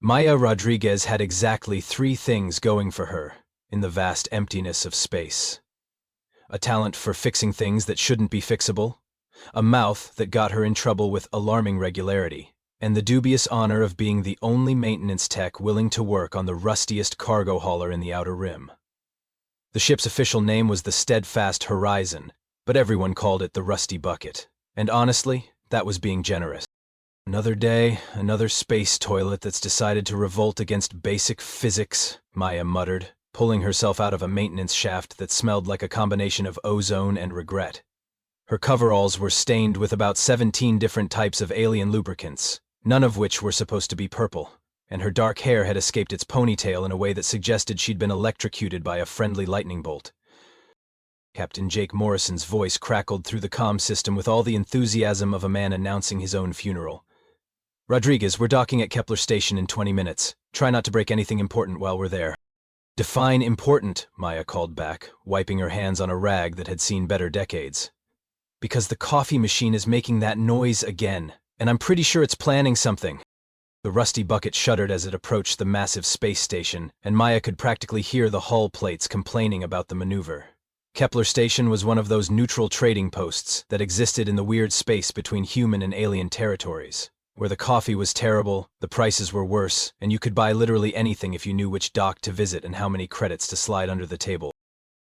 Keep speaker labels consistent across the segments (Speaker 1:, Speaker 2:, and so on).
Speaker 1: Maya Rodriguez had exactly three things going for her in the vast emptiness of space. A talent for fixing things that shouldn't be fixable, a mouth that got her in trouble with alarming regularity, and the dubious honor of being the only maintenance tech willing to work on the rustiest cargo hauler in the Outer Rim. The ship's official name was the Steadfast Horizon, but everyone called it the Rusty Bucket, and honestly, that was being generous. Another day, another space toilet that's decided to revolt against basic physics, Maya muttered, pulling herself out of a maintenance shaft that smelled like a combination of ozone and regret. Her coveralls were stained with about 17 different types of alien lubricants, none of which were supposed to be purple, and her dark hair had escaped its ponytail in a way that suggested she'd been electrocuted by a friendly lightning bolt. Captain Jake Morrison's voice crackled through the comm system with all the enthusiasm of a man announcing his own funeral. "Rodriguez, we're docking at Kepler Station in 20 minutes. Try not to break anything important while we're there." "Define important," Maya called back, wiping her hands on a rag that had seen better decades. "Because the coffee machine is making that noise again, and I'm pretty sure it's planning something." The Rusty Bucket shuddered as it approached the massive space station, and Maya could practically hear the hull plates complaining about the maneuver. Kepler Station was one of those neutral trading posts that existed in the weird space between human and alien territories, where the coffee was terrible, the prices were worse, and you could buy literally anything if you knew which dock to visit and how many credits to slide under the table.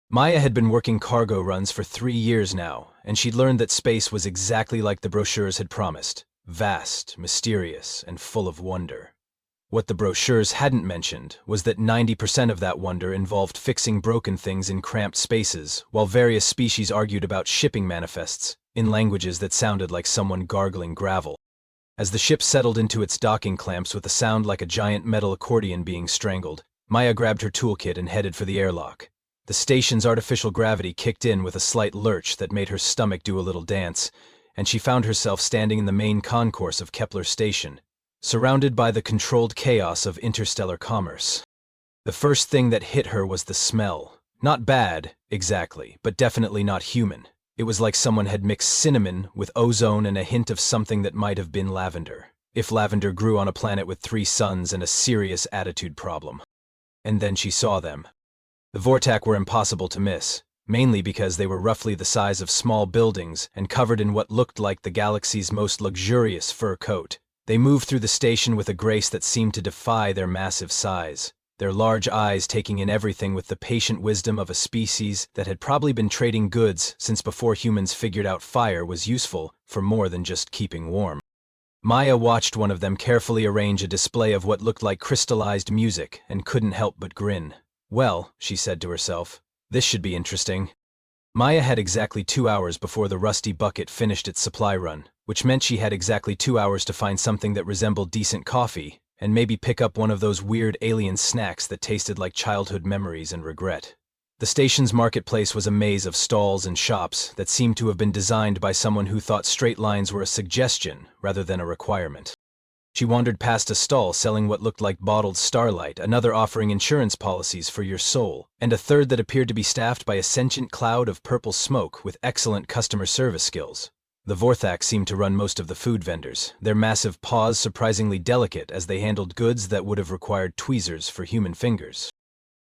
Speaker 1: Maya had been working cargo runs for 3 years now, and she'd learned that space was exactly like the brochures had promised, vast, mysterious, and full of wonder. What the brochures hadn't mentioned was that 90% of that wonder involved fixing broken things in cramped spaces, while various species argued about shipping manifests, in languages that sounded like someone gargling gravel. As the ship settled into its docking clamps with a sound like a giant metal accordion being strangled, Maya grabbed her toolkit and headed for the airlock. The station's artificial gravity kicked in with a slight lurch that made her stomach do a little dance, and she found herself standing in the main concourse of Kepler Station, surrounded by the controlled chaos of interstellar commerce. The first thing that hit her was the smell. Not bad, exactly, but definitely not human. It was like someone had mixed cinnamon with ozone and a hint of something that might have been lavender, if lavender grew on a planet with 3 suns and a serious attitude problem. And then she saw them. The Vortac were impossible to miss, mainly because they were roughly the size of small buildings and covered in what looked like the galaxy's most luxurious fur coat. They moved through the station with a grace that seemed to defy their massive size, their large eyes taking in everything with the patient wisdom of a species that had probably been trading goods since before humans figured out fire was useful for more than just keeping warm. Maya watched one of them carefully arrange a display of what looked like crystallized music and couldn't help but grin. "Well," she said to herself, "this should be interesting." Maya had exactly 2 hours before the Rusty Bucket finished its supply run, which meant she had exactly 2 hours to find something that resembled decent coffee, and maybe pick up one of those weird alien snacks that tasted like childhood memories and regret. The station's marketplace was a maze of stalls and shops that seemed to have been designed by someone who thought straight lines were a suggestion rather than a requirement. She wandered past a stall selling what looked like bottled Starlight, another offering insurance policies for your soul, and a third that appeared to be staffed by a sentient cloud of purple smoke with excellent customer service skills. The Vortac seemed to run most of the food vendors, their massive paws surprisingly delicate as they handled goods that would have required tweezers for human fingers.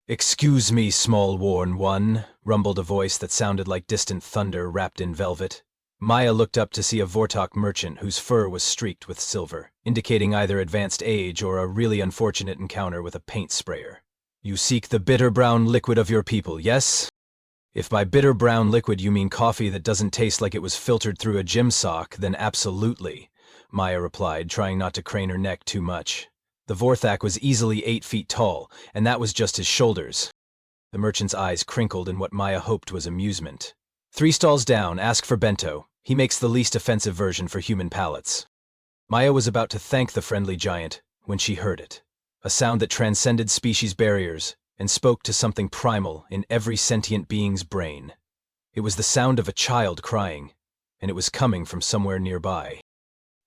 Speaker 1: "Excuse me, small worn one," rumbled a voice that sounded like distant thunder wrapped in velvet. Maya looked up to see a Vortac merchant whose fur was streaked with silver, indicating either advanced age or a really unfortunate encounter with a paint sprayer. "You seek the bitter brown liquid of your people, yes?" "If by bitter brown liquid you mean coffee that doesn't taste like it was filtered through a gym sock, then absolutely," Maya replied, trying not to crane her neck too much. The Vortac was easily 8 feet tall, and that was just his shoulders. The merchant's eyes crinkled in what Maya hoped was amusement. "3 stalls down, ask for bento. He makes the least offensive version for human palates." Maya was about to thank the friendly giant when she heard it, a sound that transcended species barriers and spoke to something primal in every sentient being's brain. It was the sound of a child crying, and it was coming from somewhere nearby.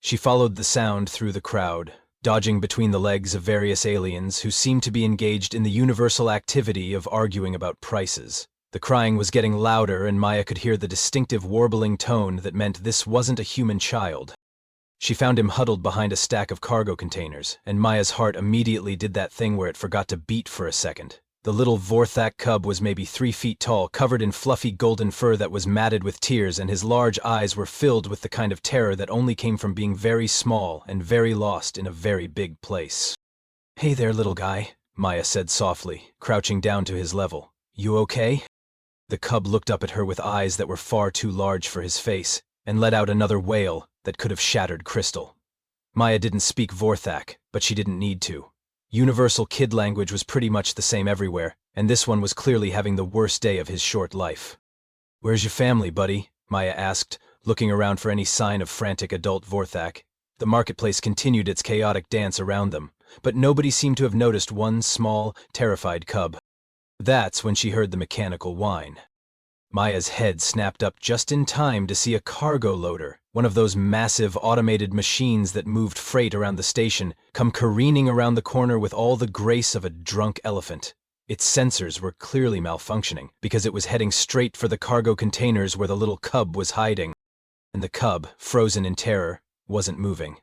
Speaker 1: She followed the sound through the crowd, dodging between the legs of various aliens who seemed to be engaged in the universal activity of arguing about prices. The crying was getting louder, and Maya could hear the distinctive warbling tone that meant this wasn't a human child. She found him huddled behind a stack of cargo containers, and Maya's heart immediately did that thing where it forgot to beat for a second. The little Vorthak cub was maybe 3 feet tall, covered in fluffy golden fur that was matted with tears, and his large eyes were filled with the kind of terror that only came from being very small and very lost in a very big place. "Hey there, little guy," Maya said softly, crouching down to his level. "You okay?" The cub looked up at her with eyes that were far too large for his face, and let out another wail that could have shattered crystal. Maya didn't speak Vorthak, but she didn't need to. Universal kid language was pretty much the same everywhere, and this one was clearly having the worst day of his short life. "Where's your family, buddy?" Maya asked, looking around for any sign of frantic adult Vorthak. The marketplace continued its chaotic dance around them, but nobody seemed to have noticed one small, terrified cub. That's when she heard the mechanical whine. Maya's head snapped up just in time to see a cargo loader, one of those massive automated machines that moved freight around the station, come careening around the corner with all the grace of a drunk elephant. Its sensors were clearly malfunctioning, because it was heading straight for the cargo containers where the little cub was hiding. And the cub, frozen in terror, wasn't moving.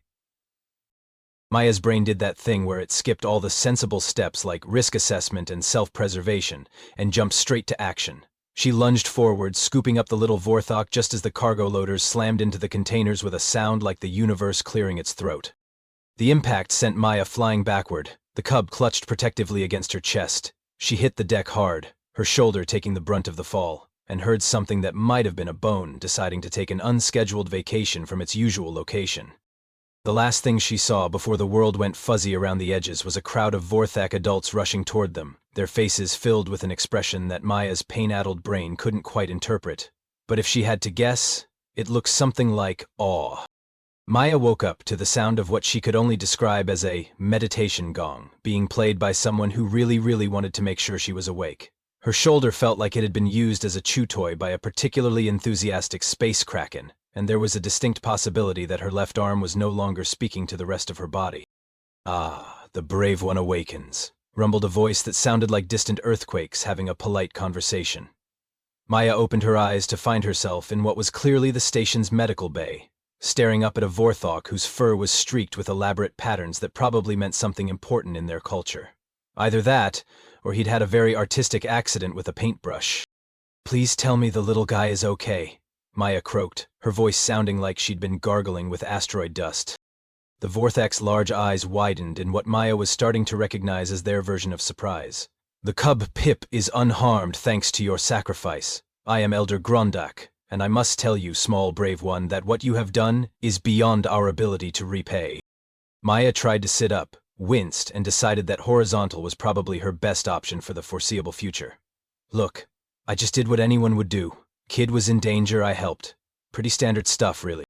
Speaker 1: Maya's brain did that thing where it skipped all the sensible steps like risk assessment and self-preservation, and jumped straight to action. She lunged forward, scooping up the little Vorthok just as the cargo loaders slammed into the containers with a sound like the universe clearing its throat. The impact sent Maya flying backward. The cub clutched protectively against her chest. She hit the deck hard, her shoulder taking the brunt of the fall, and heard something that might have been a bone deciding to take an unscheduled vacation from its usual location. The last thing she saw before the world went fuzzy around the edges was a crowd of Vorthak adults rushing toward them, their faces filled with an expression that Maya's pain-addled brain couldn't quite interpret. But if she had to guess, it looked something like awe. Maya woke up to the sound of what she could only describe as a meditation gong, being played by someone who really wanted to make sure she was awake. Her shoulder felt like it had been used as a chew toy by a particularly enthusiastic space kraken, and there was a distinct possibility that her left arm was no longer speaking to the rest of her body. "Ah, the brave one awakens," rumbled a voice that sounded like distant earthquakes having a polite conversation. Maya opened her eyes to find herself in what was clearly the station's medical bay, staring up at a Vorthok whose fur was streaked with elaborate patterns that probably meant something important in their culture. Either that, or he'd had a very artistic accident with a paintbrush. "Please tell me the little guy is okay," Maya croaked, her voice sounding like she'd been gargling with asteroid dust. The Vorthak's large eyes widened in what Maya was starting to recognize as their version of surprise. "The cub Pip is unharmed thanks to your sacrifice. I am Elder Grondak, and I must tell you, small brave one, that what you have done is beyond our ability to repay." Maya tried to sit up, winced, and decided that horizontal was probably her best option for the foreseeable future. "Look, I just did what anyone would do. Kid was in danger, I helped. Pretty standard stuff, really."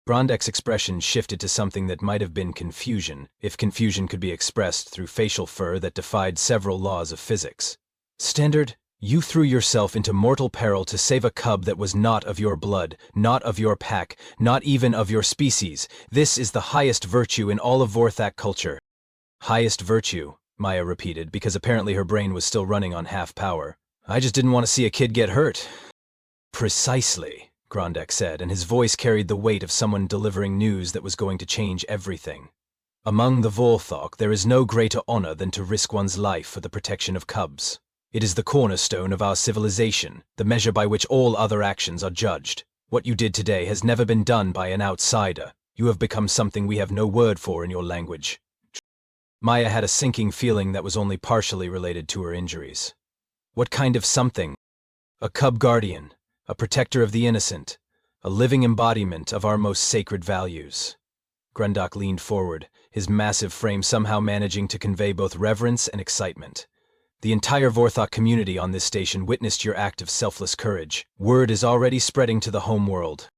Speaker 1: Grondak's expression shifted to something that might have been confusion, if confusion could be expressed through facial fur that defied several laws of physics. "Standard, you threw yourself into mortal peril to save a cub that was not of your blood, not of your pack, not even of your species. This is the highest virtue in all of Vorthak culture." "Highest virtue," Maya repeated, because apparently her brain was still running on half power. "I just didn't want to see a kid get hurt." "Precisely," Grondak said, and his voice carried the weight of someone delivering news that was going to change everything. "Among the Vorthok, there is no greater honor than to risk one's life for the protection of cubs. It is the cornerstone of our civilization, the measure by which all other actions are judged. What you did today has never been done by an outsider. You have become something we have no word for in your language." Maya had a sinking feeling that was only partially related to her injuries. What kind of something? "A cub guardian, a protector of the innocent, a living embodiment of our most sacred values." Grondak leaned forward, his massive frame somehow managing to convey both reverence and excitement. "The entire Vorthok community on this station witnessed your act of selfless courage. Word is already spreading to the Homeworld."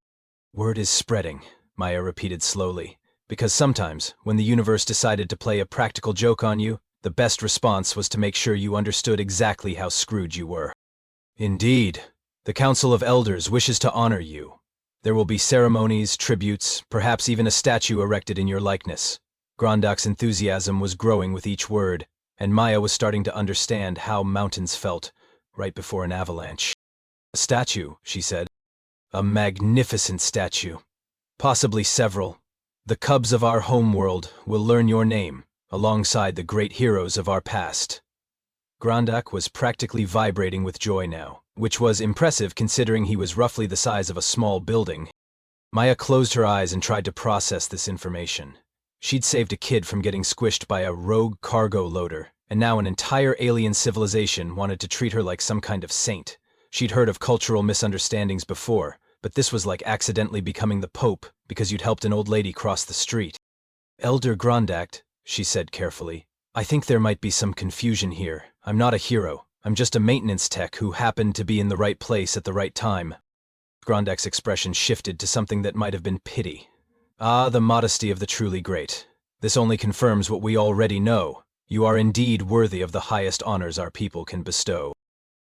Speaker 1: "Word is spreading," Maya repeated slowly, because sometimes, when the universe decided to play a practical joke on you, the best response was to make sure you understood exactly how screwed you were. "Indeed. The Council of Elders wishes to honor you. There will be ceremonies, tributes, perhaps even a statue erected in your likeness." Grondak's enthusiasm was growing with each word, and Maya was starting to understand how mountains felt right before an avalanche. "A statue," she said. "A magnificent statue. Possibly several. The cubs of our homeworld will learn your name, alongside the great heroes of our past. Grandak was practically vibrating with joy now, which was impressive considering he was roughly the size of a small building. Maya closed her eyes and tried to process this information. She'd saved a kid from getting squished by a rogue cargo loader, and now an entire alien civilization wanted to treat her like some kind of saint. She'd heard of cultural misunderstandings before, but this was like accidentally becoming the Pope because you'd helped an old lady cross the street. Elder Grandak, she said carefully, I think there might be some confusion here. I'm not a hero. I'm just a maintenance tech who happened to be in the right place at the right time. Grandak's expression shifted to something that might have been pity. Ah, the modesty of the truly great. This only confirms what we already know. You are indeed worthy of the highest honors our people can bestow.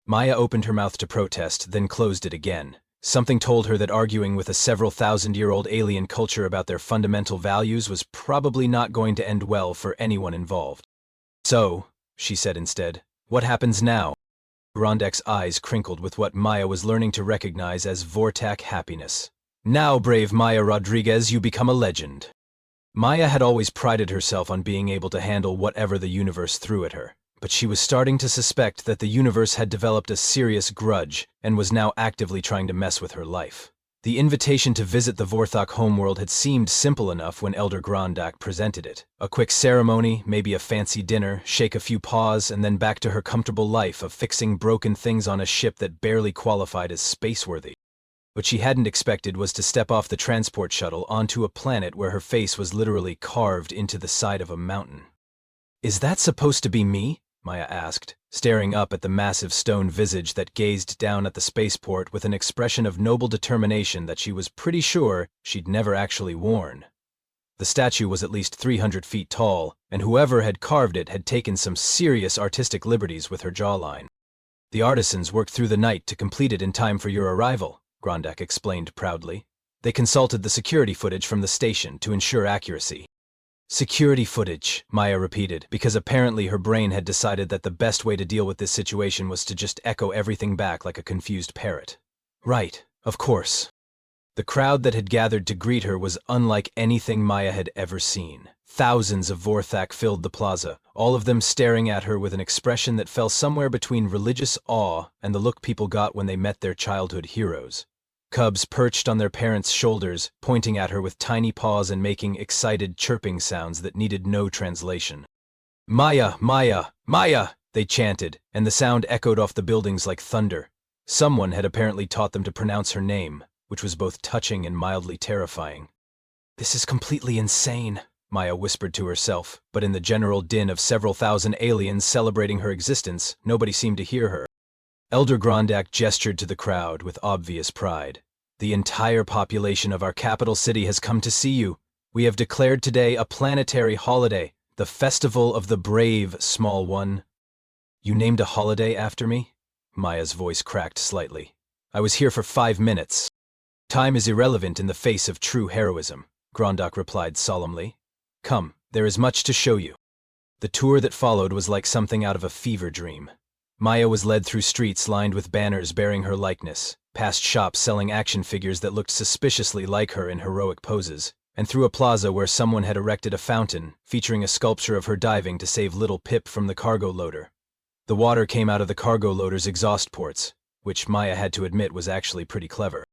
Speaker 1: Maya opened her mouth to protest, then closed it again. Something told her that arguing with a several thousand-year-old alien culture about their fundamental values was probably not going to end well for anyone involved. So, she said instead, what happens now? Grandak's eyes crinkled with what Maya was learning to recognize as Vortak happiness. Now, brave Maya Rodriguez, you become a legend. Maya had always prided herself on being able to handle whatever the universe threw at her, but she was starting to suspect that the universe had developed a serious grudge and was now actively trying to mess with her life. The invitation to visit the Vorthok homeworld had seemed simple enough when Elder Grandak presented it. A quick ceremony, maybe a fancy dinner, shake a few paws, and then back to her comfortable life of fixing broken things on a ship that barely qualified as spaceworthy. What she hadn't expected was to step off the transport shuttle onto a planet where her face was literally carved into the side of a mountain. Is that supposed to be me? Maya asked, staring up at the massive stone visage that gazed down at the spaceport with an expression of noble determination that she was pretty sure she'd never actually worn. The statue was at least 300 feet tall, and whoever had carved it had taken some serious artistic liberties with her jawline. The artisans worked through the night to complete it in time for your arrival, Grandak explained proudly. They consulted the security footage from the station to ensure accuracy. Security footage, Maya repeated, because apparently her brain had decided that the best way to deal with this situation was to just echo everything back like a confused parrot. Right, of course. The crowd that had gathered to greet her was unlike anything Maya had ever seen. Thousands of Vorthak filled the plaza, all of them staring at her with an expression that fell somewhere between religious awe and the look people got when they met their childhood heroes. Cubs perched on their parents' shoulders, pointing at her with tiny paws and making excited chirping sounds that needed no translation. Maya, Maya, Maya, they chanted, and the sound echoed off the buildings like thunder. Someone had apparently taught them to pronounce her name, which was both touching and mildly terrifying. This is completely insane, Maya whispered to herself, but in the general din of several thousand aliens celebrating her existence, nobody seemed to hear her. Elder Grandak gestured to the crowd with obvious pride. The entire population of our capital city has come to see you. We have declared today a planetary holiday, the Festival of the Brave, small one. You named a holiday after me? Maya's voice cracked slightly. I was here for 5 minutes. Time is irrelevant in the face of true heroism, Grandak replied solemnly. Come, there is much to show you. The tour that followed was like something out of a fever dream. Maya was led through streets lined with banners bearing her likeness, past shops selling action figures that looked suspiciously like her in heroic poses, and through a plaza where someone had erected a fountain, featuring a sculpture of her diving to save little Pip from the cargo loader. The water came out of the cargo loader's exhaust ports, which Maya had to admit was actually pretty clever.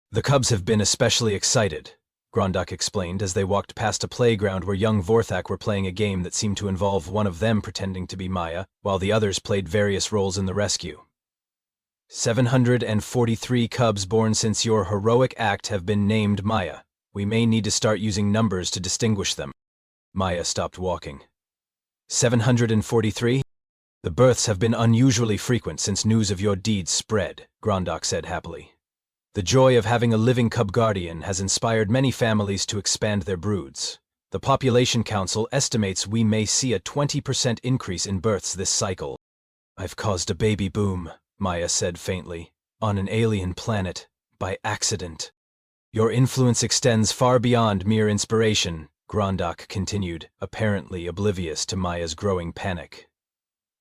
Speaker 1: The cubs have been especially excited, Grandak explained as they walked past a playground where young Vorthak were playing a game that seemed to involve one of them pretending to be Maya, while the others played various roles in the rescue. 743 cubs born since your heroic act have been named Maya. We may need to start using numbers to distinguish them. Maya stopped walking. 743? The births have been unusually frequent since news of your deeds spread, Grandak said happily. The joy of having a living cub guardian has inspired many families to expand their broods. The Population Council estimates we may see a 20% increase in births this cycle. I've caused a baby boom, Maya said faintly, on an alien planet, by accident. Your influence extends far beyond mere inspiration, Grandak continued, apparently oblivious to Maya's growing panic.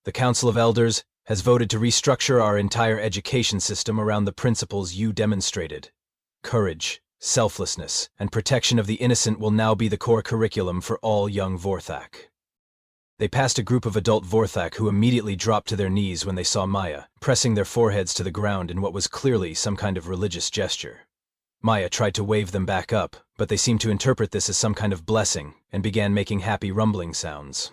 Speaker 1: The Council of Elders has voted to restructure our entire education system around the principles you demonstrated. Courage, selflessness, and protection of the innocent will now be the core curriculum for all young Vorthak. They passed a group of adult Vorthak who immediately dropped to their knees when they saw Maya, pressing their foreheads to the ground in what was clearly some kind of religious gesture. Maya tried to wave them back up, but they seemed to interpret this as some kind of blessing, and began making happy rumbling sounds.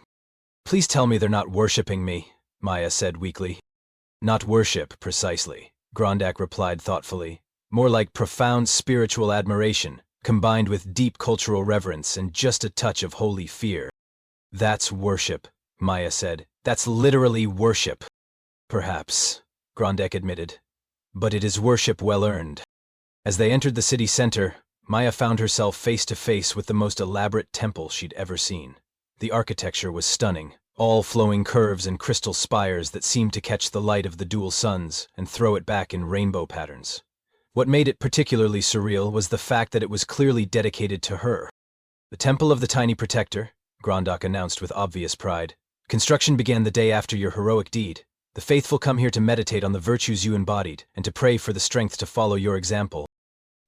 Speaker 1: "Please tell me they're not worshipping me," Maya said weakly. "Not worship, precisely," Grondak replied thoughtfully. "More like profound spiritual admiration, combined with deep cultural reverence and just a touch of holy fear." "That's worship," Maya said. "That's literally worship." "Perhaps," Grondak admitted. "But it is worship well earned." As they entered the city center, Maya found herself face to face with the most elaborate temple she'd ever seen. The architecture was stunning, all flowing curves and crystal spires that seemed to catch the light of the dual suns and throw it back in rainbow patterns. What made it particularly surreal was the fact that it was clearly dedicated to her. "The Temple of the Tiny Protector," Grondak announced with obvious pride. "Construction began the day after your heroic deed. The faithful come here to meditate on the virtues you embodied and to pray for the strength to follow your example."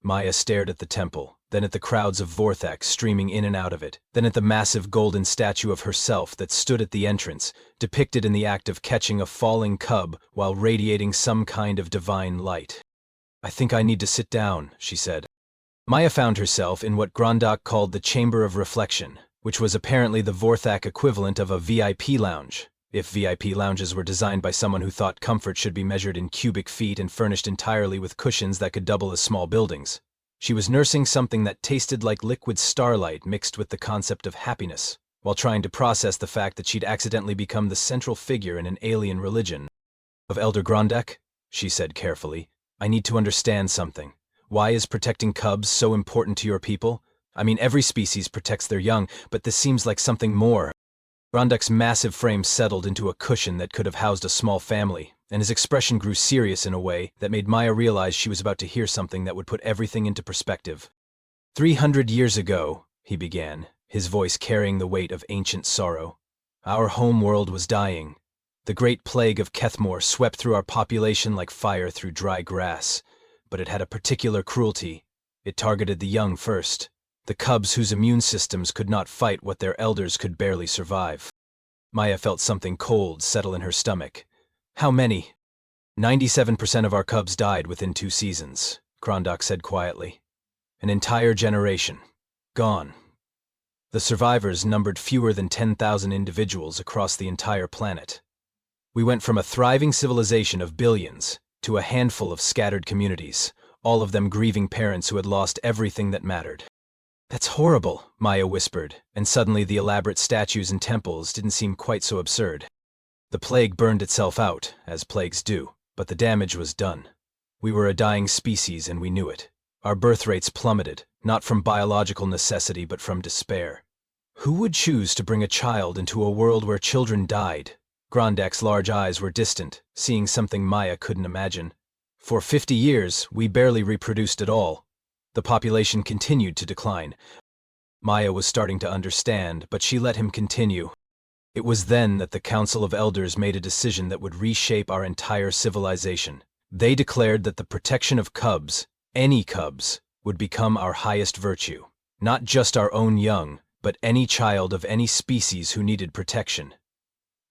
Speaker 1: Maya stared at the temple, then at the crowds of Vorthak streaming in and out of it, then at the massive golden statue of herself that stood at the entrance, depicted in the act of catching a falling cub while radiating some kind of divine light. "I think I need to sit down," she said. Maya found herself in what Grondak called the Chamber of Reflection, which was apparently the Vorthak equivalent of a VIP lounge, if VIP lounges were designed by someone who thought comfort should be measured in cubic feet and furnished entirely with cushions that could double as small buildings. She was nursing something that tasted like liquid starlight mixed with the concept of happiness, while trying to process the fact that she'd accidentally become the central figure in an alien religion. "Of Elder Grondak," she said carefully, "I need to understand something. Why is protecting cubs so important to your people? I mean, every species protects their young, but this seems like something more." Grondak's massive frame settled into a cushion that could have housed a small family, and his expression grew serious in a way that made Maya realize she was about to hear something that would put everything into perspective. 300 years ago," he began, his voice carrying the weight of ancient sorrow, "our homeworld was dying. The great plague of Kethmore swept through our population like fire through dry grass, but it had a particular cruelty. It targeted the young first. The cubs whose immune systems could not fight what their elders could barely survive." Maya felt something cold settle in her stomach. "How many?" 97% of our cubs died within 2 seasons, Grondak said quietly. "An entire generation. Gone." The survivors numbered fewer than 10,000 individuals across the entire planet. "We went from a thriving civilization of billions to a handful of scattered communities, all of them grieving parents who had lost everything that mattered." "That's horrible," Maya whispered, and suddenly the elaborate statues and temples didn't seem quite so absurd. "The plague burned itself out, as plagues do, but the damage was done. We were a dying species and we knew it. Our birth rates plummeted, not from biological necessity but from despair. Who would choose to bring a child into a world where children died?" Grondak's large eyes were distant, seeing something Maya couldn't imagine. "For 50 years, we barely reproduced at all. The population continued to decline." Maya was starting to understand, but she let him continue. "It was then that the Council of Elders made a decision that would reshape our entire civilization. They declared that the protection of cubs, any cubs, would become our highest virtue. Not just our own young, but any child of any species who needed protection.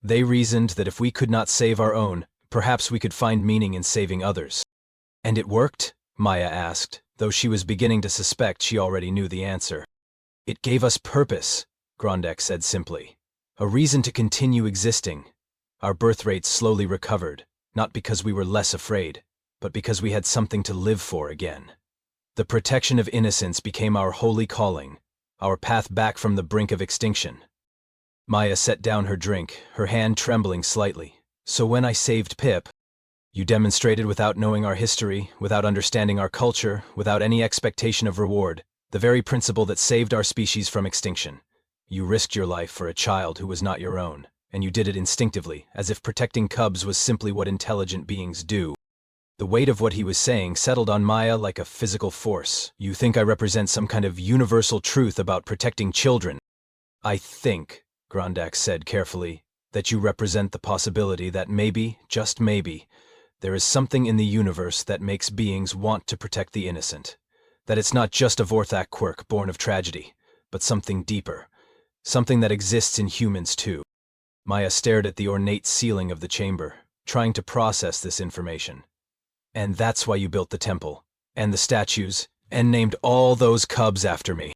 Speaker 1: They reasoned that if we could not save our own, perhaps we could find meaning in saving others." "And it worked?" Maya asked, though she was beginning to suspect she already knew the answer. "It gave us purpose," Grondak said simply. "A reason to continue existing. Our birth rates slowly recovered, not because we were less afraid, but because we had something to live for again. The protection of innocence became our holy calling, our path back from the brink of extinction." Maya set down her drink, her hand trembling slightly. "So when I saved Pip, you demonstrated without knowing our history, without understanding our culture, without any expectation of reward, the very principle that saved our species from extinction. You risked your life for a child who was not your own, and you did it instinctively, as if protecting cubs was simply what intelligent beings do." The weight of what he was saying settled on Maya like a physical force. "You think I represent some kind of universal truth about protecting children?" "I think," Grondak said carefully, "that you represent the possibility that maybe, just maybe, there is something in the universe that makes beings want to protect the innocent. That it's not just a Vorthak quirk born of tragedy, but something deeper. Something that exists in humans too. Maya stared at the ornate ceiling of the chamber, trying to process this information. And that's why you built the temple, and the statues, and named all those cubs after me.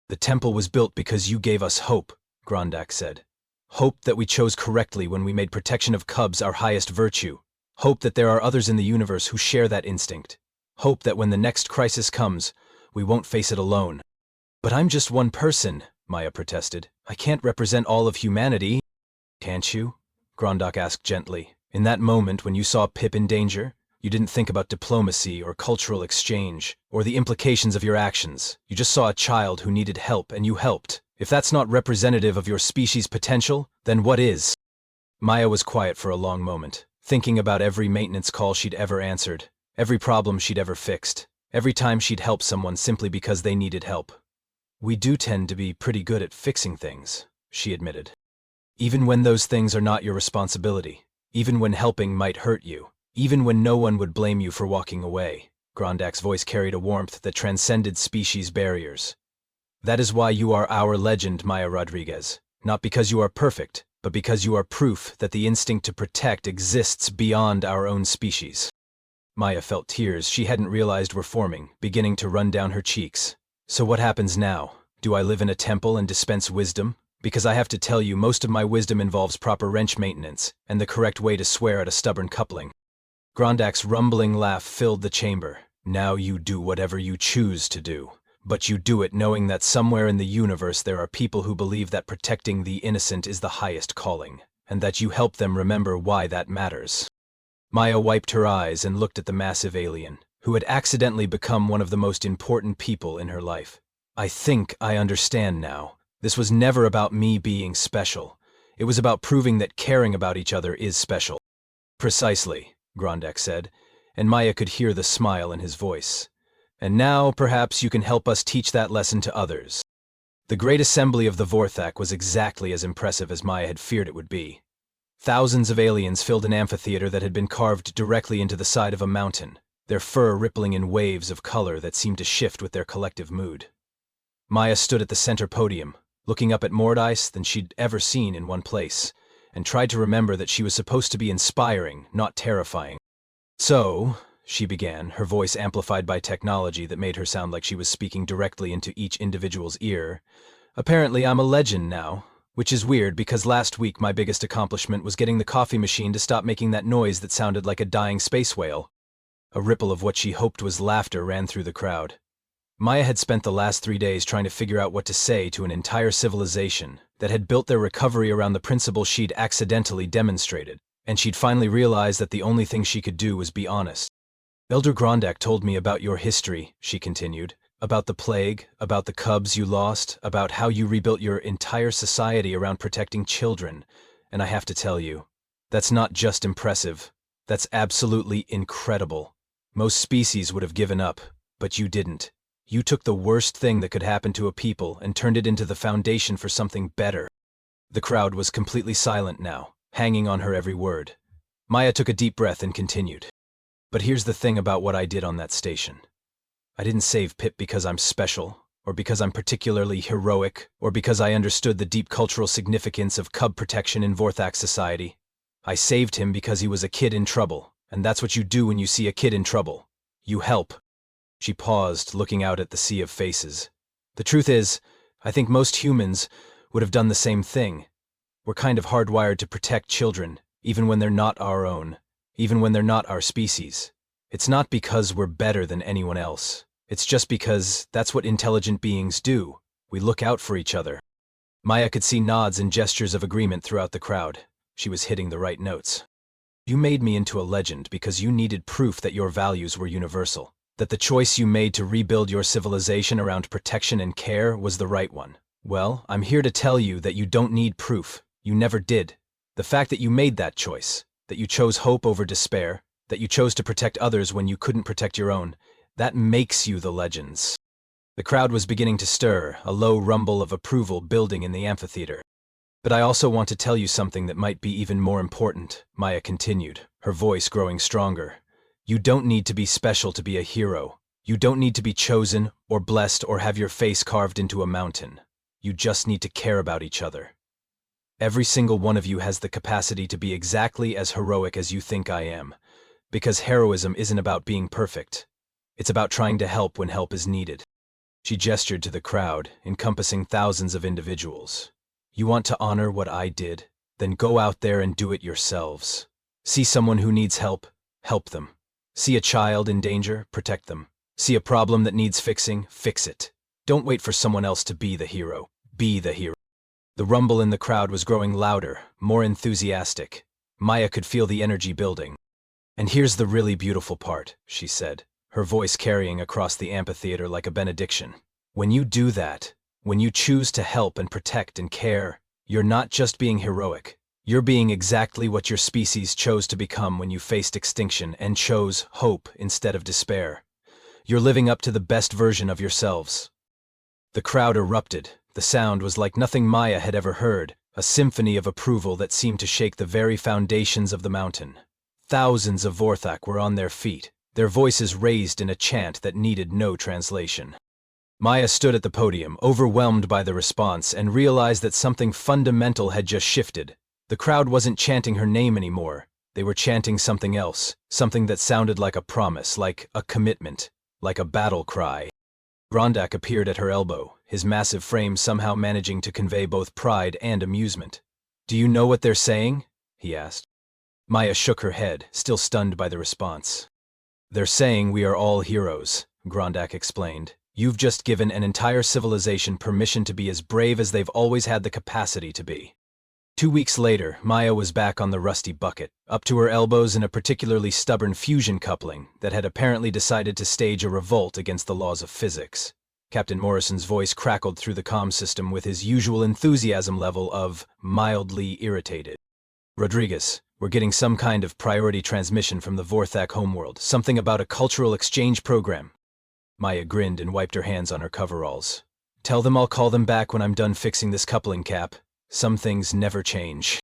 Speaker 1: The temple was built because you gave us hope, Grondak said. Hope that we chose correctly when we made protection of cubs our highest virtue. Hope that there are others in the universe who share that instinct. Hope that when the next crisis comes, we won't face it alone. But I'm just one person, Maya protested. I can't represent all of humanity. Can't you? Grondak asked gently. In that moment when you saw Pip in danger, you didn't think about diplomacy or cultural exchange, or the implications of your actions. You just saw a child who needed help and you helped. If that's not representative of your species' potential, then what is? Maya was quiet for a long moment, thinking about every maintenance call she'd ever answered, every problem she'd ever fixed, every time she'd helped someone simply because they needed help. We do tend to be pretty good at fixing things, she admitted. Even when those things are not your responsibility, even when helping might hurt you, even when no one would blame you for walking away. Grondak's voice carried a warmth that transcended species barriers. That is why you are our legend, Maya Rodriguez. Not because you are perfect, but because you are proof that the instinct to protect exists beyond our own species. Maya felt tears she hadn't realized were forming, beginning to run down her cheeks. So what happens now? Do I live in a temple and dispense wisdom? Because I have to tell you, most of my wisdom involves proper wrench maintenance, and the correct way to swear at a stubborn coupling. Grondak's rumbling laugh filled the chamber. Now you do whatever you choose to do. But you do it knowing that somewhere in the universe there are people who believe that protecting the innocent is the highest calling, and that you help them remember why that matters. Maya wiped her eyes and looked at the massive alien, who had accidentally become one of the most important people in her life. I think I understand now. This was never about me being special. It was about proving that caring about each other is special. Precisely, Grondak said, and Maya could hear the smile in his voice. And now, perhaps, you can help us teach that lesson to others. The great assembly of the Vorthak was exactly as impressive as Maya had feared it would be. Thousands of aliens filled an amphitheater that had been carved directly into the side of a mountain, their fur rippling in waves of color that seemed to shift with their collective mood. Maya stood at the center podium, looking up at more ice than she'd ever seen in one place, and tried to remember that she was supposed to be inspiring, not terrifying. So, she began, her voice amplified by technology that made her sound like she was speaking directly into each individual's ear. Apparently I'm a legend now, which is weird because last week my biggest accomplishment was getting the coffee machine to stop making that noise that sounded like a dying space whale. A ripple of what she hoped was laughter ran through the crowd. Maya had spent the last 3 days trying to figure out what to say to an entire civilization that had built their recovery around the principle she'd accidentally demonstrated, and she'd finally realized that the only thing she could do was be honest. Elder Grondak told me about your history, she continued, about the plague, about the cubs you lost, about how you rebuilt your entire society around protecting children, and I have to tell you, that's not just impressive, that's absolutely incredible. Most species would have given up, but you didn't. You took the worst thing that could happen to a people and turned it into the foundation for something better. The crowd was completely silent now, hanging on her every word. Maya took a deep breath and continued. But here's the thing about what I did on that station. I didn't save Pip because I'm special, or because I'm particularly heroic, or because I understood the deep cultural significance of cub protection in Vorthak society. I saved him because he was a kid in trouble, and that's what you do when you see a kid in trouble. You help. She paused, looking out at the sea of faces. The truth is, I think most humans would have done the same thing. We're kind of hardwired to protect children, even when they're not our own. Even when they're not our species. It's not because we're better than anyone else. It's just because that's what intelligent beings do. We look out for each other. Maya could see nods and gestures of agreement throughout the crowd. She was hitting the right notes. You made me into a legend because you needed proof that your values were universal, that the choice you made to rebuild your civilization around protection and care was the right one. Well, I'm here to tell you that you don't need proof. You never did. The fact that you made that choice, that you chose hope over despair, that you chose to protect others when you couldn't protect your own, that makes you the legends. The crowd was beginning to stir, a low rumble of approval building in the amphitheater. But I also want to tell you something that might be even more important, Maya continued, her voice growing stronger. You don't need to be special to be a hero. You don't need to be chosen or blessed or have your face carved into a mountain. You just need to care about each other. Every single one of you has the capacity to be exactly as heroic as you think I am, because heroism isn't about being perfect. It's about trying to help when help is needed. She gestured to the crowd, encompassing thousands of individuals. You want to honor what I did? Then go out there and do it yourselves. See someone who needs help, help them. See a child in danger, protect them. See a problem that needs fixing, fix it. Don't wait for someone else to be the hero. Be the hero. The rumble in the crowd was growing louder, more enthusiastic. Maya could feel the energy building. And here's the really beautiful part, she said, her voice carrying across the amphitheater like a benediction. When you do that, when you choose to help and protect and care, you're not just being heroic. You're being exactly what your species chose to become when you faced extinction and chose hope instead of despair. You're living up to the best version of yourselves. The crowd erupted. The sound was like nothing Maya had ever heard, a symphony of approval that seemed to shake the very foundations of the mountain. Thousands of Vorthak were on their feet, their voices raised in a chant that needed no translation. Maya stood at the podium, overwhelmed by the response, and realized that something fundamental had just shifted. The crowd wasn't chanting her name anymore. They were chanting something else, something that sounded like a promise, like a commitment, like a battle cry. Grondak appeared at her elbow, his massive frame somehow managing to convey both pride and amusement. "Do you know what they're saying?" he asked. Maya shook her head, still stunned by the response. "They're saying we are all heroes," Grondak explained. "You've just given an entire civilization permission to be as brave as they've always had the capacity to be." 2 weeks later, Maya was back on the rusty bucket, up to her elbows in a particularly stubborn fusion coupling that had apparently decided to stage a revolt against the laws of physics. Captain Morrison's voice crackled through the comm system with his usual enthusiasm level of mildly irritated. "Rodriguez, we're getting some kind of priority transmission from the Vorthak Homeworld, something about a cultural exchange program." Maya grinned and wiped her hands on her coveralls. "Tell them I'll call them back when I'm done fixing this coupling, Cap. Some things never change."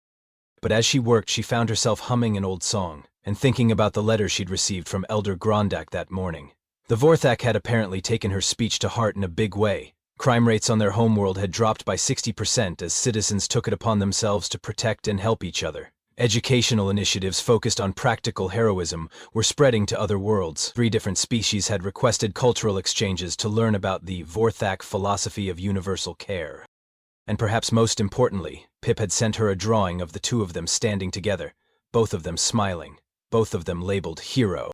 Speaker 1: But as she worked, she found herself humming an old song and thinking about the letter she'd received from Elder Grondak that morning. The Vorthak had apparently taken her speech to heart in a big way. Crime rates on their homeworld had dropped by 60% as citizens took it upon themselves to protect and help each other. Educational initiatives focused on practical heroism were spreading to other worlds. 3 different species had requested cultural exchanges to learn about the Vorthak philosophy of universal care. And perhaps most importantly, Pip had sent her a drawing of the 2 of them standing together, both of them smiling, both of them labeled hero.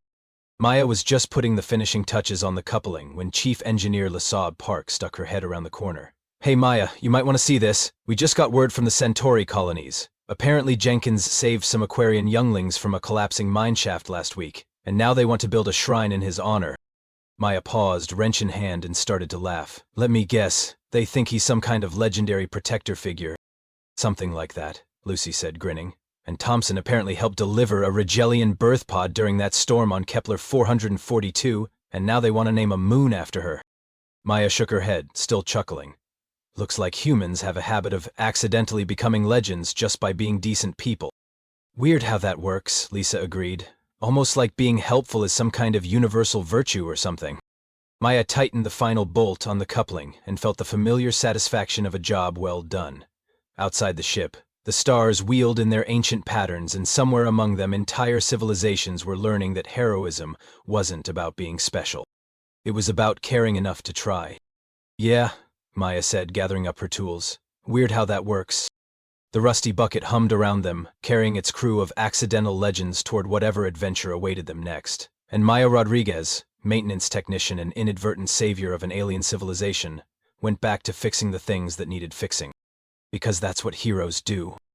Speaker 1: Maya was just putting the finishing touches on the coupling when Chief Engineer Lasab Park stuck her head around the corner. "Hey Maya, you might want to see this. We just got word from the Centauri colonies. Apparently Jenkins saved some Aquarian younglings from a collapsing mineshaft last week, and now they want to build a shrine in his honor." Maya paused, wrench in hand, and started to laugh. "Let me guess, they think he's some kind of legendary protector figure." "Something like that," Lucy said, grinning. "And Thompson apparently helped deliver a Rigelian birth pod during that storm on Kepler 442, and now they want to name a moon after her." Maya shook her head, still chuckling. "Looks like humans have a habit of accidentally becoming legends just by being decent people." "Weird how that works," Lisa agreed. "Almost like being helpful is some kind of universal virtue or something." Maya tightened the final bolt on the coupling and felt the familiar satisfaction of a job well done. Outside the ship, the stars wheeled in their ancient patterns, and somewhere among them entire civilizations were learning that heroism wasn't about being special. It was about caring enough to try. "Yeah," Maya said, gathering up her tools. "Weird how that works." The rusty bucket hummed around them, carrying its crew of accidental legends toward whatever adventure awaited them next. And Maya Rodriguez, maintenance technician and inadvertent savior of an alien civilization, went back to fixing the things that needed fixing. Because that's what heroes do.